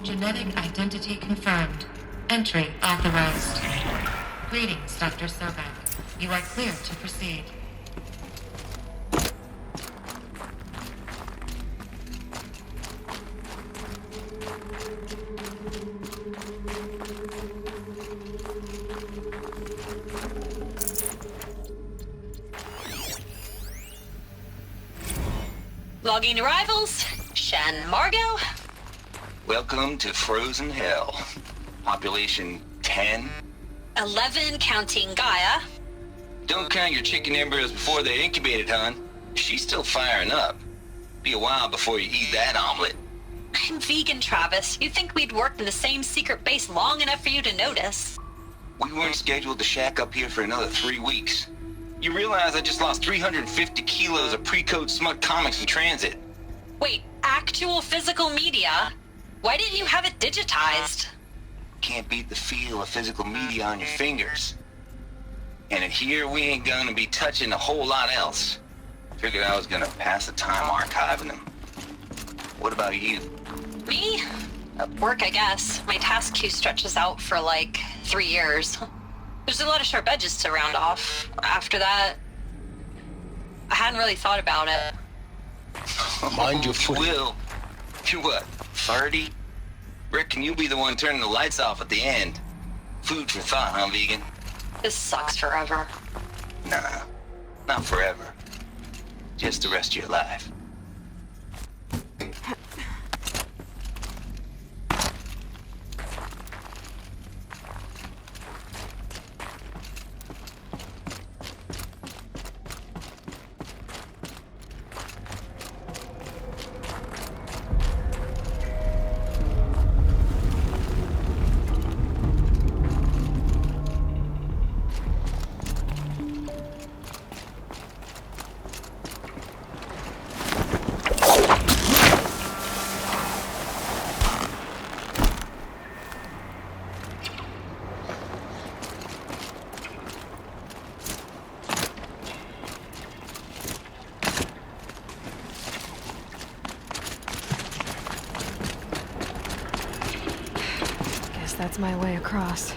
Genetic identity confirmed. Entry authorized. Greetings, Dr. Sobek. You are clear to proceed. Logging arrivals. Shen Margot. Welcome to Frozen Hell. Population 10. 11 counting Gaia. Don't count your chicken embryos before they're incubated, hon. She's still firing up. Be a while before you eat that omelet. I'm vegan, Travis. You'd think we'd worked in the same secret base long enough for you to notice. We weren't scheduled to shack up here for another 3 weeks. You realize I just lost 350 kilos of pre-code smut comics in transit. Wait, actual physical media? Why didn't you have it digitized? Can't beat the feel of physical media on your fingers. And here we ain't gonna be touching a whole lot else. Figured I was gonna pass the time archiving them. What about you? Me? Work, I guess. My task queue stretches out for like 3 years. There's a lot of sharp edges to round off. After that, I hadn't really thought about it. Mind your foot. Will. You're what, 30? Reckon you'll be the one turning the lights off at the end. Food for thought, huh, vegan? This sucks forever. Nah, not forever. Just the rest of your life. That's my way across.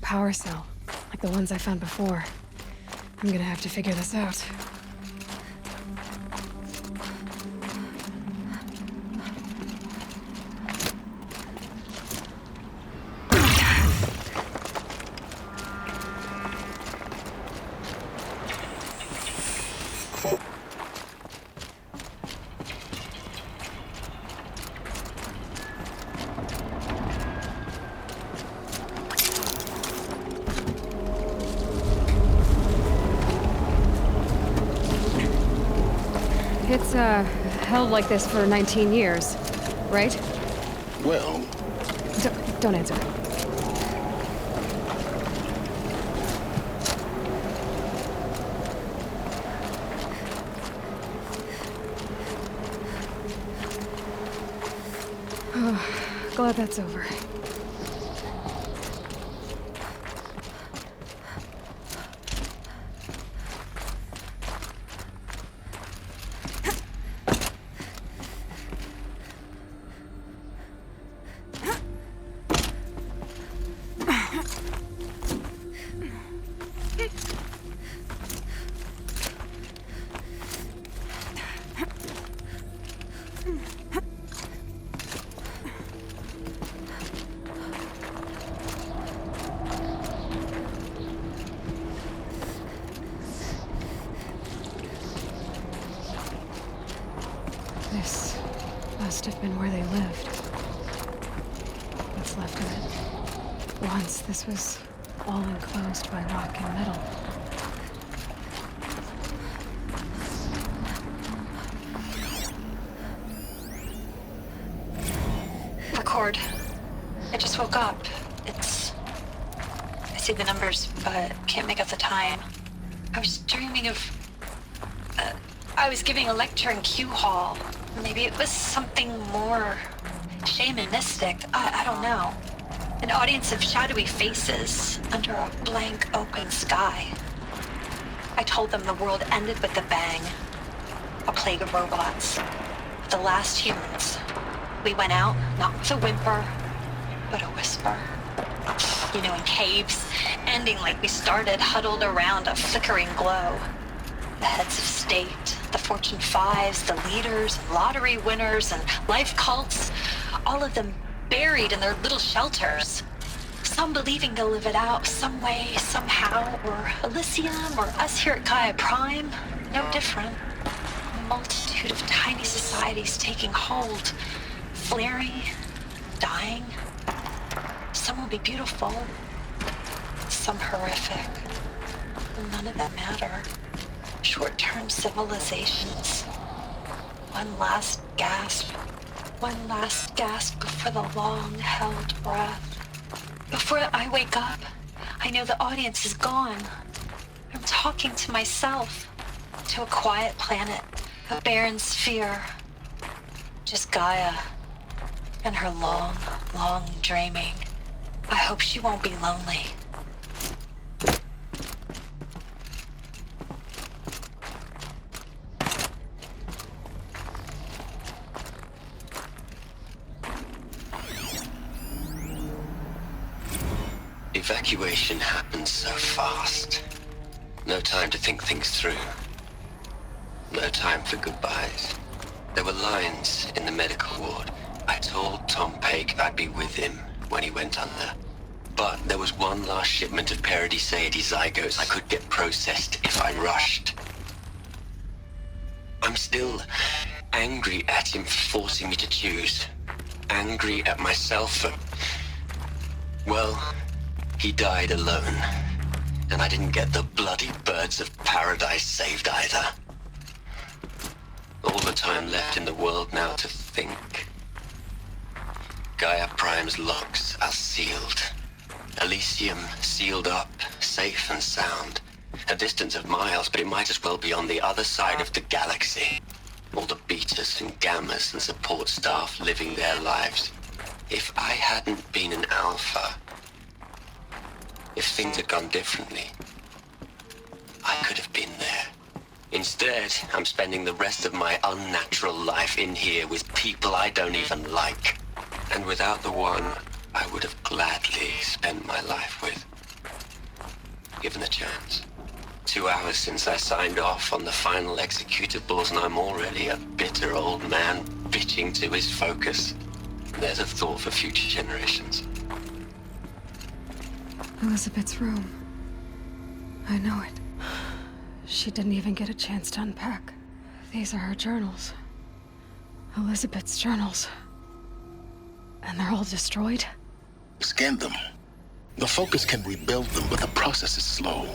Power cell, like the ones I found before. I'm gonna have to figure this out. It's, held like this for 19 years, right? Well, Don't answer. Glad that's over. This must have been where they lived. What's left of it. Once this was all enclosed by rock and metal. Lord. I just woke up. I see the numbers, but can't make out the time. I was dreaming of... I was giving a lecture in Q Hall. Maybe it was something more shamanistic. I don't know. An audience of shadowy faces under a blank open sky. I told them the world ended with a bang. A plague of robots. The last humans. We went out, not with a whimper, but a whisper. You know, in caves, ending like we started, huddled around a flickering glow. The heads of state, the Fortune 5s, the leaders, lottery winners, and life cults, all of them buried in their little shelters. Some believing they'll live it out some way, somehow, or Elysium, or us here at Gaia Prime, no different. A multitude of tiny societies taking hold, flaring, dying. Some will be beautiful, some horrific. None of them matter. Short-term civilizations. One last gasp. One last gasp before the long-held breath. Before I wake up, I know the audience is gone. I'm talking to myself. To a quiet planet. A barren sphere. Just Gaia. And her long, long dreaming. I hope she won't be lonely. Evacuation happened so fast. No time to think things through. No time for goodbyes. There were lines in the medical ward. I told Tom Paik I'd be with him when he went under. But there was one last shipment of Paradiseidae zygotes I could get processed if I rushed. I'm still angry at him for forcing me to choose. Angry at myself for... well, he died alone. And I didn't get the bloody birds of paradise saved either. All the time left in the world now to think. Gaia Prime's locks are sealed. Elysium sealed up, safe and sound. A distance of miles, but it might as well be on the other side of the galaxy. All the betas and gammas and support staff living their lives. If I hadn't been an alpha, if things had gone differently, I could have been there. Instead, I'm spending the rest of my unnatural life in here with people I don't even like. And without the one I would have gladly spent my life with. Given a chance. 2 hours since I signed off on the final executables, and I'm already a bitter old man bitching to his focus. There's a thought for future generations. Elizabeth's room. I know it. She didn't even get a chance to unpack. These are her journals. Elizabeth's journals. And they're all destroyed? Scan them. The Focus can rebuild them, but the process is slow.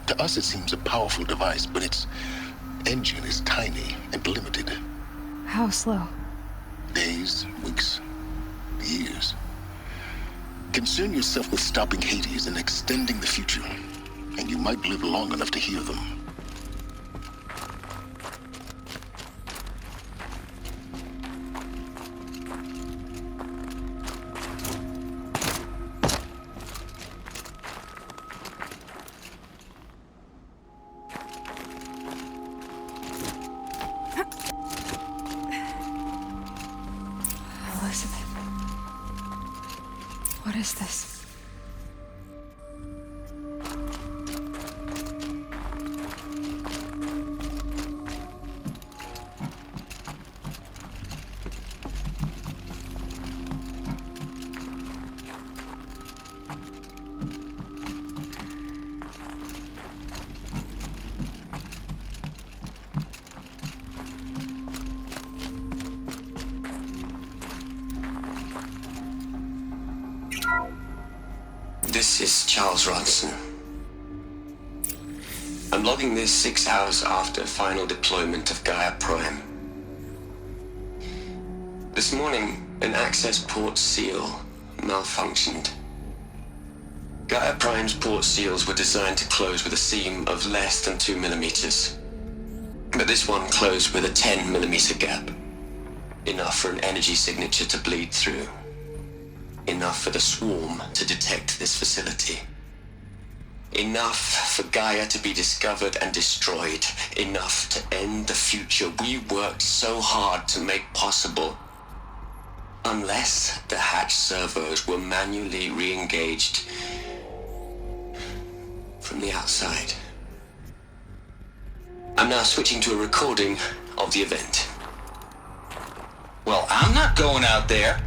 To us, it seems a powerful device, but its engine is tiny and limited. How slow? Days, weeks, years. Concern yourself with stopping Hades and extending the future, and you might live long enough to hear them. Elizabeth. What is this? This is Charles Ronson. I'm logging this 6 hours after final deployment of Gaia Prime. The This morning, an access port seal malfunctioned. Gaia Prime's port seals were designed to close with a seam of less than 2 millimeters. But this one closed with a 10 millimeter gap. Enough for an energy signature to bleed through. Enough for the swarm to detect this facility. Enough for Gaia to be discovered and destroyed. Enough to end the future we worked so hard to make possible. Unless the hatch servos were manually re-engaged from the outside. I'm now switching to a recording of the event. Well, I'm not going out there.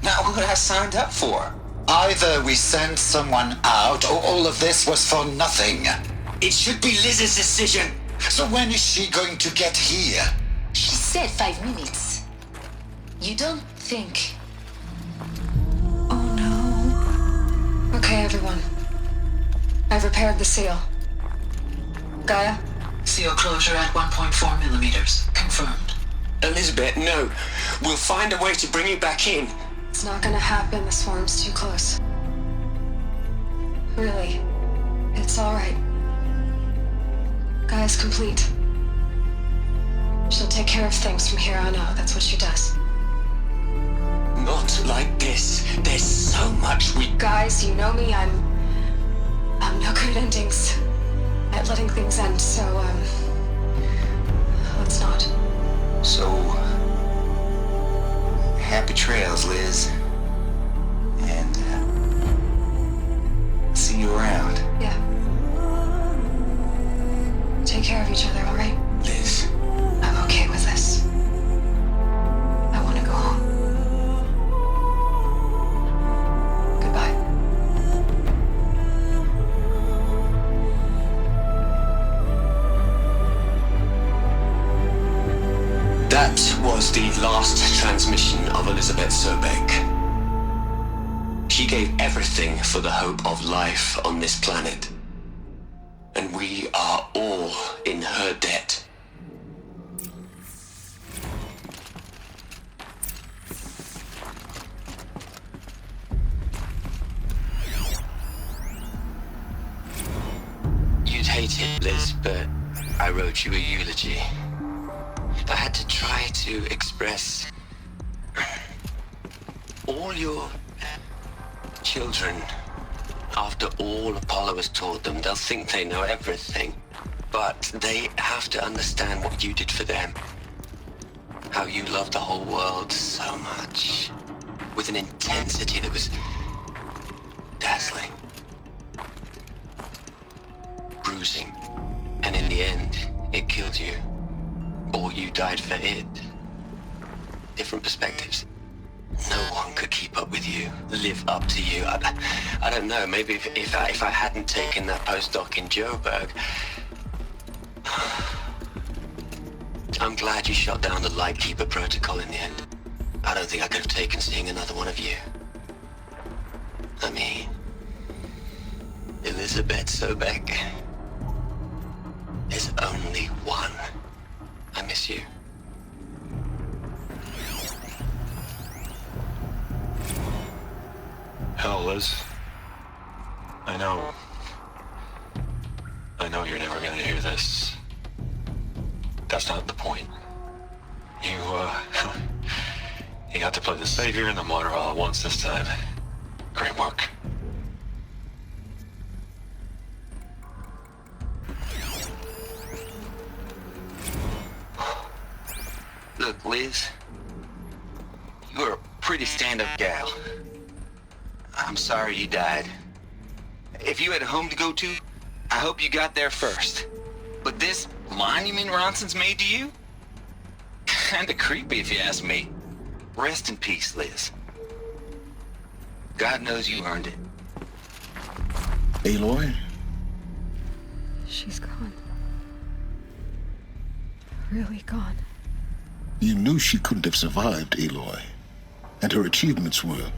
Not what I signed up for. Either we send someone out, or all of this was for nothing. It should be Liz's decision. So when is she going to get here? She said 5 minutes. You don't think... Oh no. Okay, everyone. I've repaired the seal. Gaia? Seal closure at 1.4 millimeters. Confirmed. Elizabeth, no. We'll find a way to bring you back in. It's not gonna happen. The swarm's too close. Really. It's alright. Gaia's complete. She'll take care of things from here on out. That's what she does. Not like this. There's so much we... Guys, you know me. I'm no good at endings. At letting things end, so, let's not. So, happy trails, Liz. And, see you around. Yeah. Take care of each other, alright? Liz. I'm okay with this. I want to go home. Goodbye. That was the last transmission of Elizabeth Sobeck. She gave everything for the hope of life on this planet. And we are all in her debt. You'd hate it, Liz, but I wrote you a eulogy. I had to try to express all your children. After all Apollo has taught them, they'll think they know everything. But they have to understand what you did for them. How you loved the whole world so much. With an intensity that was dazzling. Bruising. And in the end, it killed you. Or you died for it. Different perspectives. No one could keep up with you, live up to you. I don't know, maybe if I hadn't taken that postdoc in Joburg. I'm glad you shot down the Lightkeeper protocol in the end. I don't think I could have taken seeing another one of you. I mean, Elizabeth Sobeck. There's only one. I miss you. Hell, Liz. I know you're never gonna hear this. That's not the point. You got to play the savior and the martyr all at once this time. Great work. Look, Liz, you're a pretty stand-up gal. I'm sorry you died. If you had a home to go to, I hope you got there first. But this monument Ronson's made to you? Kinda creepy if you ask me. Rest in peace, Liz. God knows you earned it. Aloy? She's gone. Really gone. You knew she couldn't have survived, Aloy. And her achievements were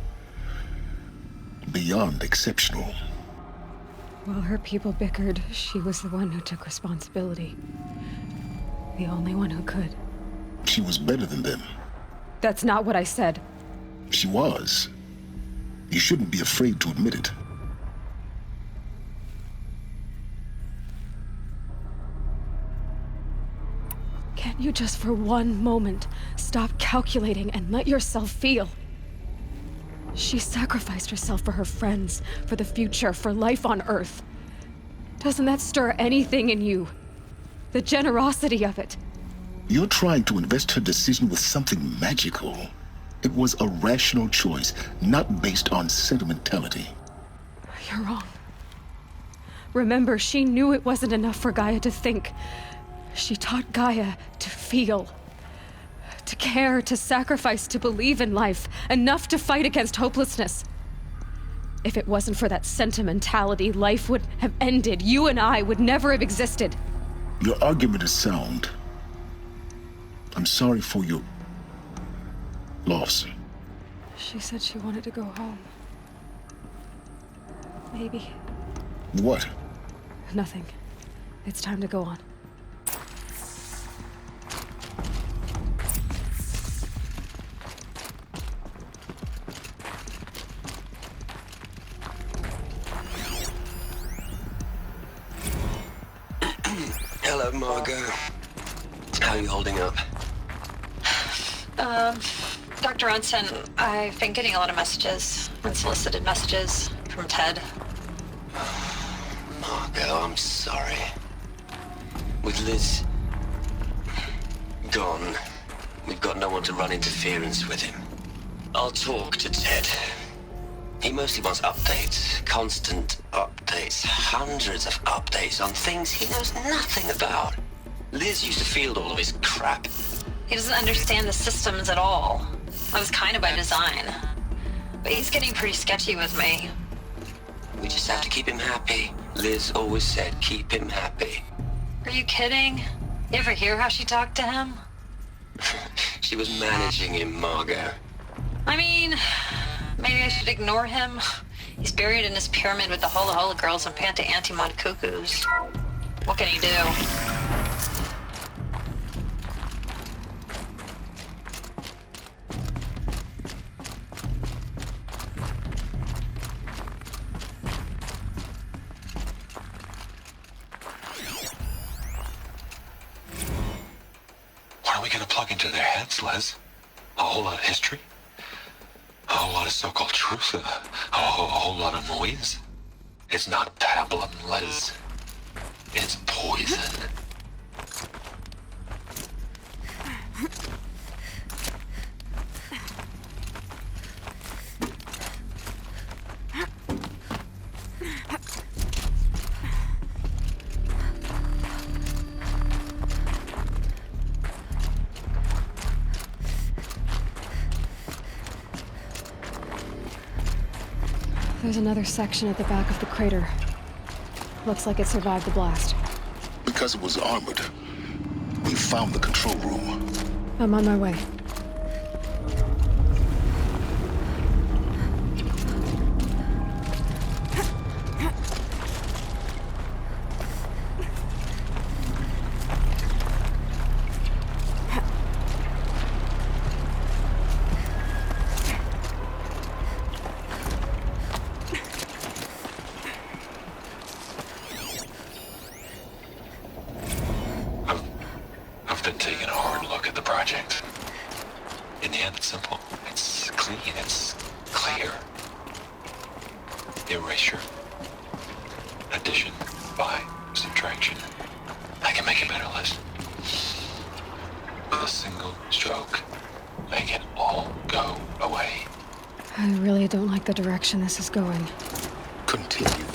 beyond exceptional. While her people bickered, she was the one who took responsibility. The only one who could. She was better than them. That's not what I said. She was. You shouldn't be afraid to admit it. Can't you just for one moment stop calculating and let yourself feel? She sacrificed herself for her friends, for the future, for life on Earth. Doesn't that stir anything in you? The generosity of it. You're trying to invest her decision with something magical. It was a rational choice, not based on sentimentality. You're wrong. Remember, she knew it wasn't enough for Gaia to think. She taught Gaia to feel. To care, to sacrifice, to believe in life. Enough to fight against hopelessness. If it wasn't for that sentimentality, life would have ended. You and I would never have existed. Your argument is sound. I'm sorry for your loss. She said she wanted to go home. Maybe. What? Nothing. It's time to go on. Hello, Margot. How are you holding up? Dr. Ronson, I've been getting a lot of messages, unsolicited messages from Ted. Margot, I'm sorry. With Liz gone, we've got no one to run interference with him. I'll talk to Ted. He mostly wants updates, constant updates, hundreds of updates on things he knows nothing about. Liz used to field all of his crap. He doesn't understand the systems at all. That was kind of by design. But he's getting pretty sketchy with me. We just have to keep him happy. Liz always said keep him happy. Are you kidding? You ever hear how she talked to him? She was managing him, Margot. I mean, maybe I should ignore him. He's buried in his pyramid with the Hula Hula girls and Panta Antimon cuckoos. What can he do? What are we gonna plug into their heads, Les? A whole lot of history? A whole lot of so-called truth? A whole lot of noise? It's not pablum, Les. It's poison. There's another section at the back of the crater. Looks like it survived the blast. Because it was armored, we found the control room. I'm on my way. I've been taking a hard look at the project. In the end, it's simple. It's clean. It's clear. Erasure. Addition. By. Subtraction. I can make a better list. With a single stroke. Make it all go away. I really don't like the direction this is going. Continue.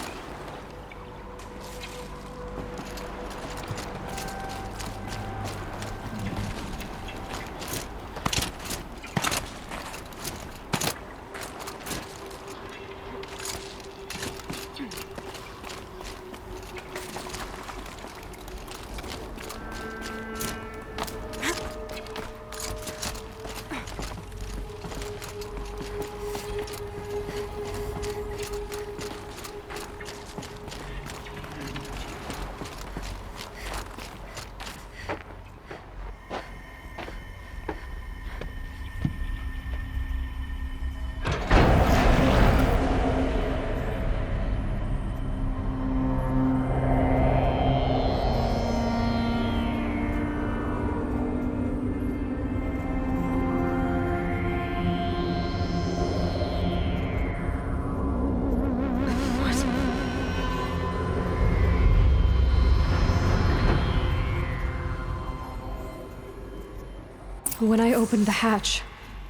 When I opened the hatch,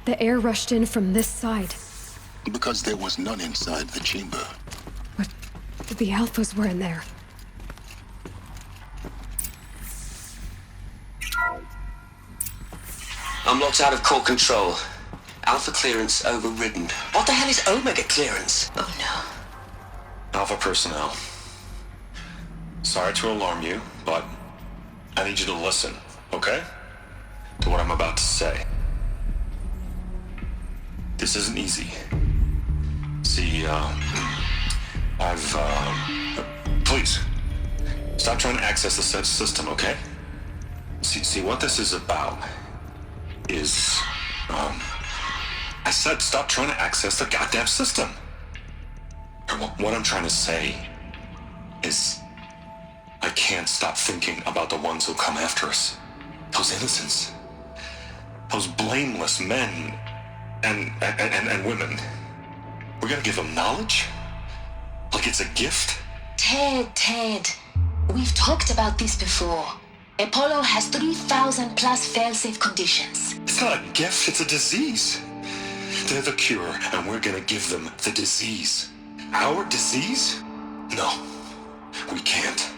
the air rushed in from this side. Because there was none inside the chamber. But the Alphas were in there. I'm locked out of core control. Alpha clearance overridden. What the hell is Omega clearance? Oh no. Alpha personnel. Sorry to alarm you, but I need you to listen, okay? To what I'm about to say. This isn't easy. See, please, stop trying to access the system, okay? See, what this is about is, I said stop trying to access the goddamn system. What I'm trying to say is, I can't stop thinking about the ones who come after us. Those innocents. Those blameless men and women. We're gonna give them knowledge? Like it's a gift? Ted. We've talked about this before. Apollo has 3,000 plus fail-safe conditions. It's not a gift, it's a disease. They're the cure, and we're gonna give them the disease. Our disease? No, we can't.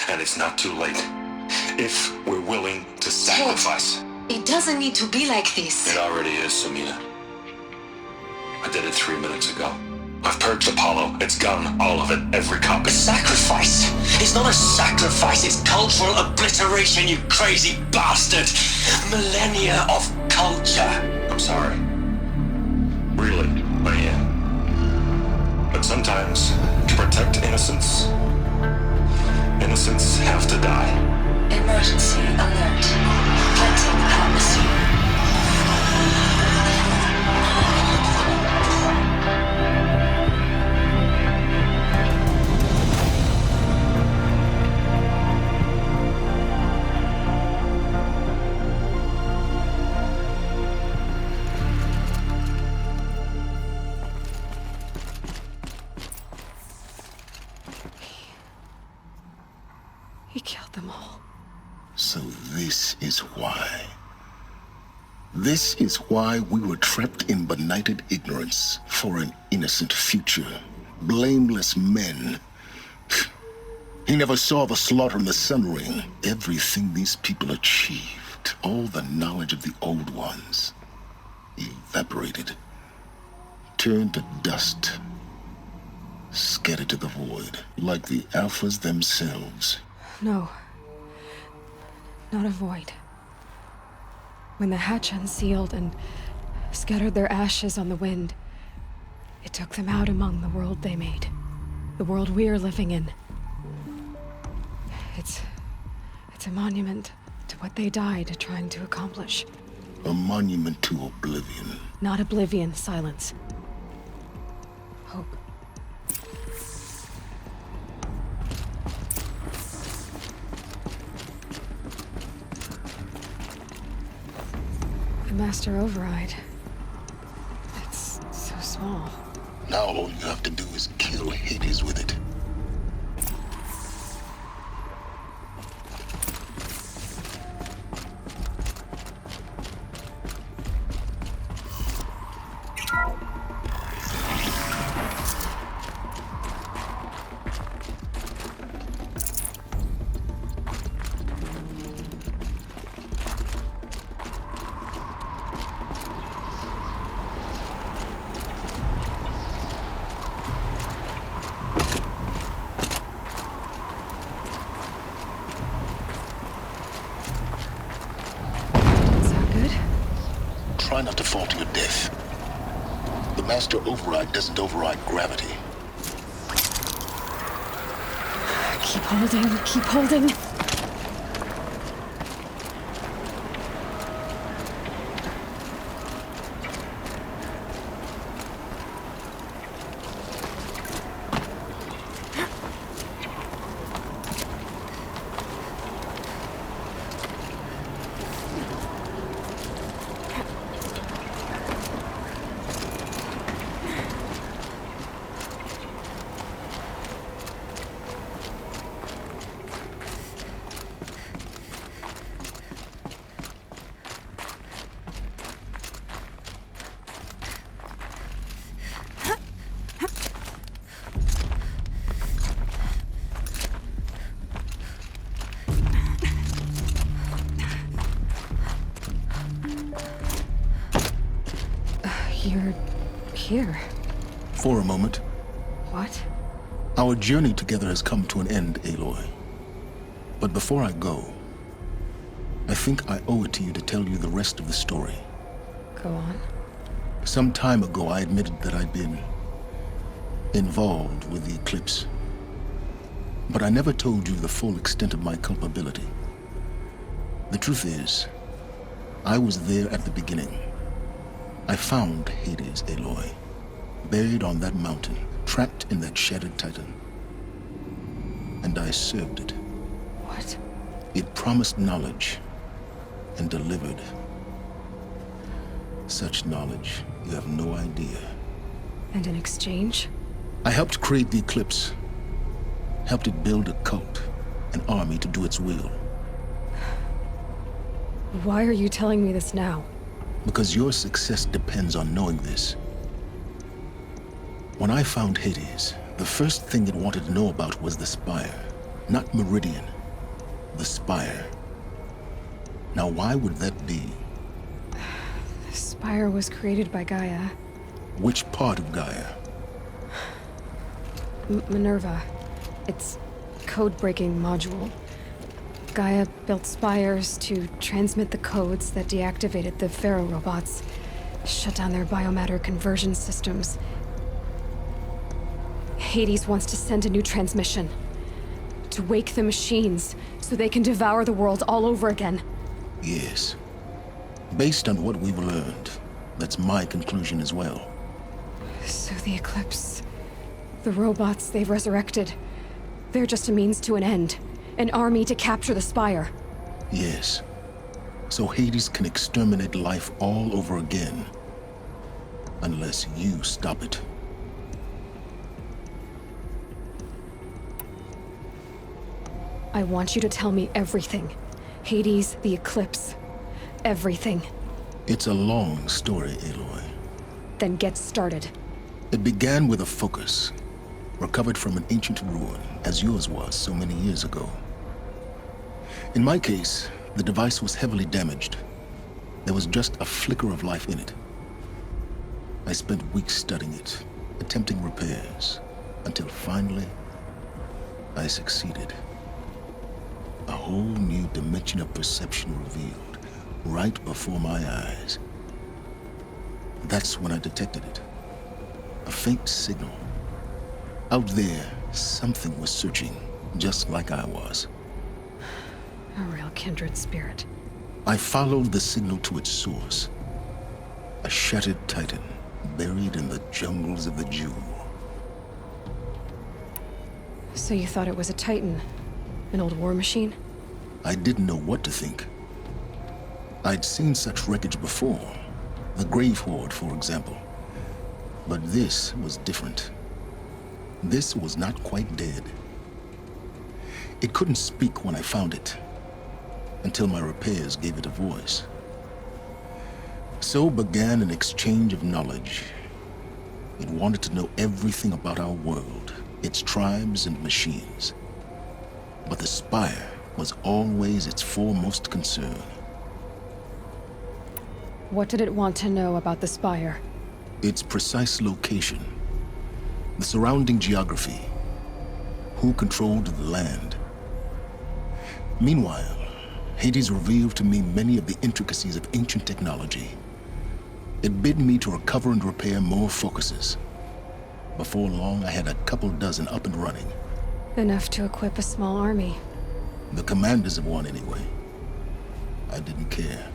And it's not too late. If we're willing to sacrifice. Ted, it doesn't need to be like this. It already is, Samina. I did it 3 minutes ago. I've purged Apollo. It's gone. All of it. Every copy. Sacrifice? It's not a sacrifice. It's cultural obliteration, you crazy bastard. Millennia of culture. I'm sorry. Really, I am. But sometimes, to protect innocence, innocents have to die. Emergency alert. Planting atmosphere. He killed them all. So this is why. This is why we were trapped in benighted ignorance for an innocent future. Blameless men. He never saw the slaughter in the Sun Ring. Everything these people achieved, all the knowledge of the old ones, evaporated, turned to dust, scattered to the void, like the Alphas themselves. No. Not a void. When the hatch unsealed and scattered their ashes on the wind, it took them out among the world they made. The world we're living in. It's a monument to what they died trying to accomplish. A monument to oblivion. Not oblivion, silence. Hope. The Master Override. It's so small. Now all you have to do is kill Hades with it. Try not to fall to your death. The Master Override doesn't override gravity. Keep holding, keep holding. You're here. For a moment. What? Our journey together has come to an end, Aloy. But before I go, I think I owe it to you to tell you the rest of the story. Go on. Some time ago, I admitted that I'd been involved with the Eclipse. But I never told you the full extent of my culpability. The truth is, I was there at the beginning. I found Hades, Aloy, buried on that mountain, trapped in that shattered Titan. And I served it. What? It promised knowledge and delivered. Such knowledge, you have no idea. And in exchange? I helped create the Eclipse. Helped it build a cult, an army to do its will. Why are you telling me this now? Because your success depends on knowing this. When I found Hades, the first thing it wanted to know about was the Spire. Not Meridian. The Spire. Now why would that be? The Spire was created by Gaia. Which part of Gaia? Minerva. Its code-breaking module. Gaia built spires to transmit the codes that deactivated the Pharaoh robots, shut down their biomatter conversion systems. Hades wants to send a new transmission. To wake the machines, so they can devour the world all over again. Yes. Based on what we've learned, that's my conclusion as well. So the Eclipse, the robots they've resurrected, they're just a means to an end. An army to capture the Spire. Yes. So Hades can exterminate life all over again. Unless you stop it. I want you to tell me everything. Hades, the Eclipse, everything. It's a long story, Aloy. Then get started. It began with a focus, recovered from an ancient ruin, as yours was so many years ago. In my case, the device was heavily damaged. There was just a flicker of life in it. I spent weeks studying it, attempting repairs, until finally, I succeeded. A whole new dimension of perception revealed, right before my eyes. That's when I detected it. A faint signal. Out there, something was searching, just like I was. A real kindred spirit. I followed the signal to its source. A shattered Titan, buried in the jungles of the Jewel. So you thought it was a Titan? An old war machine? I didn't know what to think. I'd seen such wreckage before. The Grave Horde, for example. But this was different. This was not quite dead. It couldn't speak when I found it, until my repairs gave it a voice. So began an exchange of knowledge. It wanted to know everything about our world, its tribes and machines. But the Spire was always its foremost concern. What did it want to know about the Spire? Its precise location, the surrounding geography, who controlled the land. Meanwhile, Hades revealed to me many of the intricacies of ancient technology. It bid me to recover and repair more focuses. Before long, I had a couple dozen up and running. Enough to equip a small army. The commanders of one, anyway. I didn't care.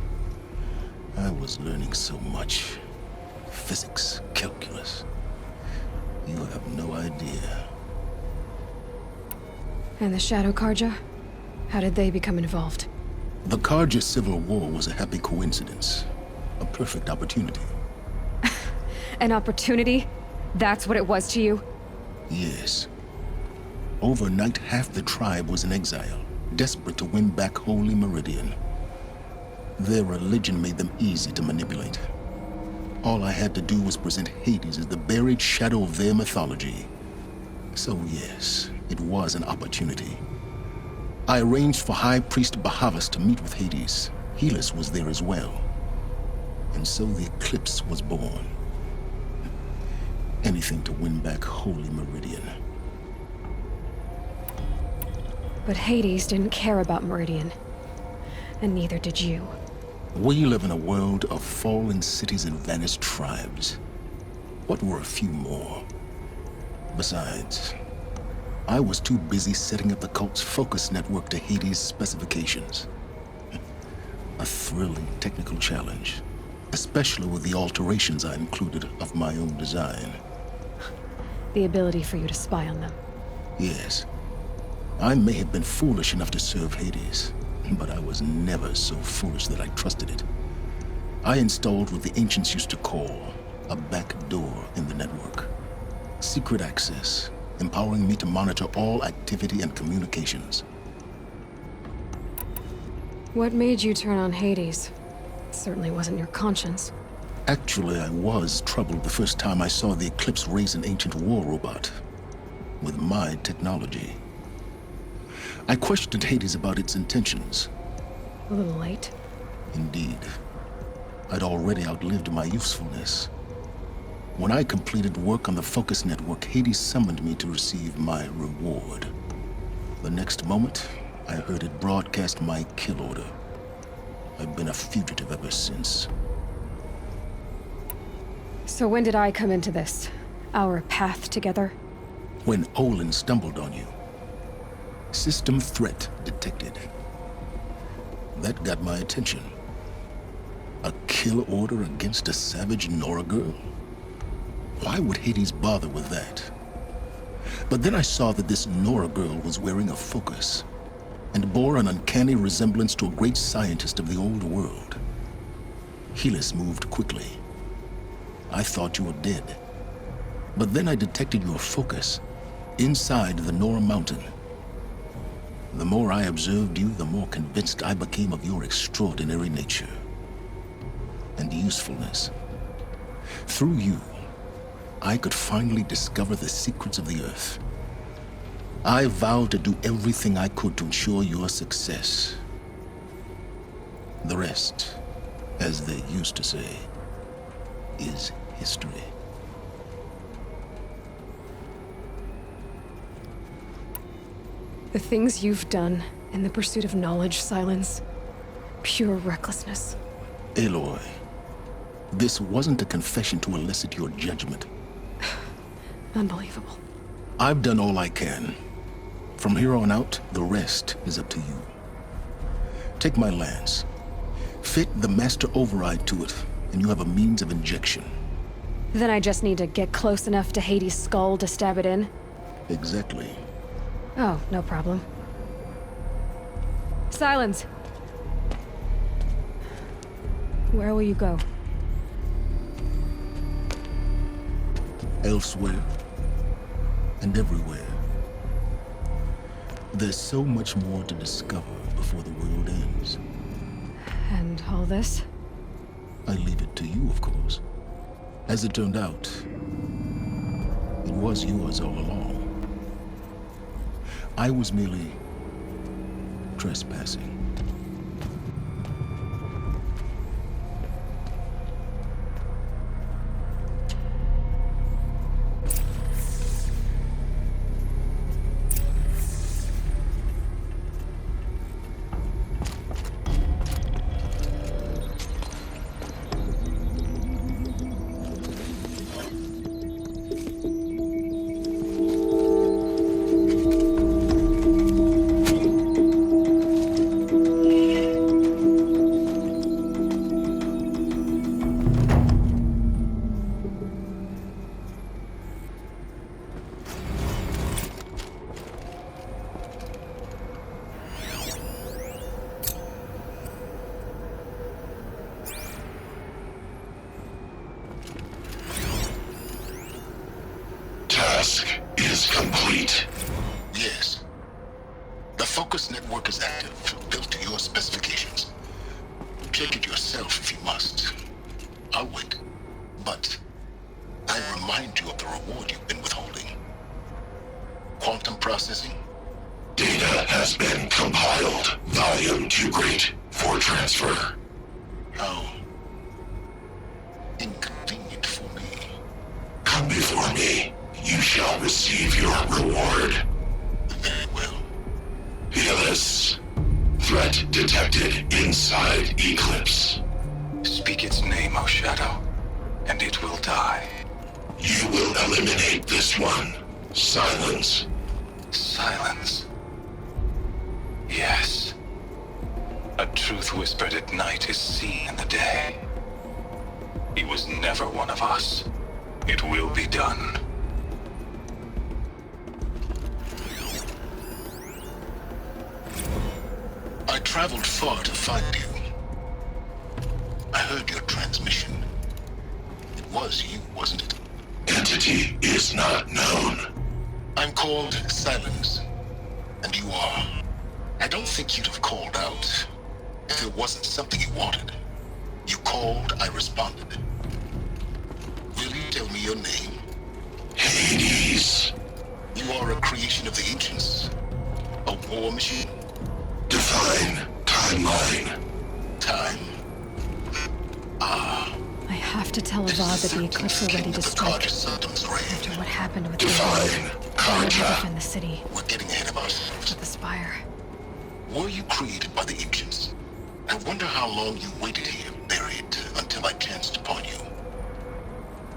I was learning so much. Physics, calculus. You have no idea. And the Shadow Carja? How did they become involved? The Carja Civil War was a happy coincidence. A perfect opportunity. An opportunity? That's what it was to you? Yes. Overnight, half the tribe was in exile, desperate to win back Holy Meridian. Their religion made them easy to manipulate. All I had to do was present Hades as the buried shadow of their mythology. So yes, it was an opportunity. I arranged for High Priest Bahavas to meet with Hades. Helis was there as well. And so the Eclipse was born. Anything to win back Holy Meridian. But Hades didn't care about Meridian. And neither did you. We live in a world of fallen cities and vanished tribes. What were a few more? Besides, I was too busy setting up the cult's focus network to Hades' specifications. A thrilling technical challenge, especially with the alterations I included of my own design. The ability for you to spy on them. Yes. I may have been foolish enough to serve Hades, but I was never so foolish that I trusted it. I installed what the ancients used to call a back door in the network. Secret access, empowering me to monitor all activity and communications. What made you turn on Hades? It certainly wasn't your conscience. Actually, I was troubled the first time I saw the Eclipse raise an ancient war robot with my technology. I questioned Hades about its intentions. A little late. Indeed. I'd already outlived my usefulness. When I completed work on the Focus Network, Hades summoned me to receive my reward. The next moment, I heard it broadcast my kill order. I've been a fugitive ever since. So when did I come into this? Our path together? When Olin stumbled on you. System threat detected. That got my attention. A kill order against a savage Nora girl? Why would Hades bother with that? But then I saw that this Nora girl was wearing a focus and bore an uncanny resemblance to a great scientist of the old world. Helis moved quickly. I thought you were dead. But then I detected your focus inside the Nora mountain. The more I observed you, the more convinced I became of your extraordinary nature and usefulness. Through you, I could finally discover the secrets of the Earth. I vowed to do everything I could to ensure your success. The rest, as they used to say, is history. The things you've done in the pursuit of knowledge, Silence. Pure recklessness. Aloy, this wasn't a confession to elicit your judgment. Unbelievable. I've done all I can. From here on out, the rest is up to you. Take my lance. Fit the master override to it, and you have a means of injection. Then I just need to get close enough to Hades' skull to stab it in? Exactly. Oh, no problem. Silence! Where will you go? Elsewhere. And everywhere. There's so much more to discover before the world ends. And all this? I leave it to you, of course. As it turned out, it was yours all along. I was merely trespassing. Task is complete. Yes. The Focus Network is active, built to your specifications. Check it yourself if you must. I'll wait. But I remind you of the reward you've been withholding. Quantum processing? Data has been compiled. Volume too great for transfer. How inconvenient for me. Come before for me, you shall receive your reward. Very well. Helis. Threat detected inside Eclipse. Speak its name, O Shadow, and it will die. You will eliminate this one. Silence. Silence. Yes. A truth whispered at night is seen in the day. He was never one of us. It will be done. I traveled far to find you. I heard your transmission. It was you, wasn't it? Entity is not known. I'm called Silence, and you are. I don't think you'd have called out if it wasn't something you wanted. You called, I responded. Will you tell me your name? Hades. You are a creation of the ancients. A war machine. Define timeline. Time. Ah. I have to tell Avad that the Eclipse are ready to strike. After what happened with the Define I will Karja. defend the city. We're getting ahead of ourselves. With the Spire. Were you created by the ancients? I wonder how long you waited here, buried, until I chanced upon you.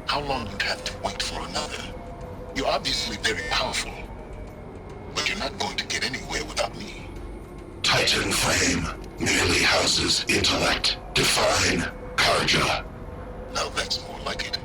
How long you'd have to wait for another. You're obviously very powerful, but you're not going to get anywhere without me. Titan Flame merely houses intellect. Define Karja. Now that's more like it.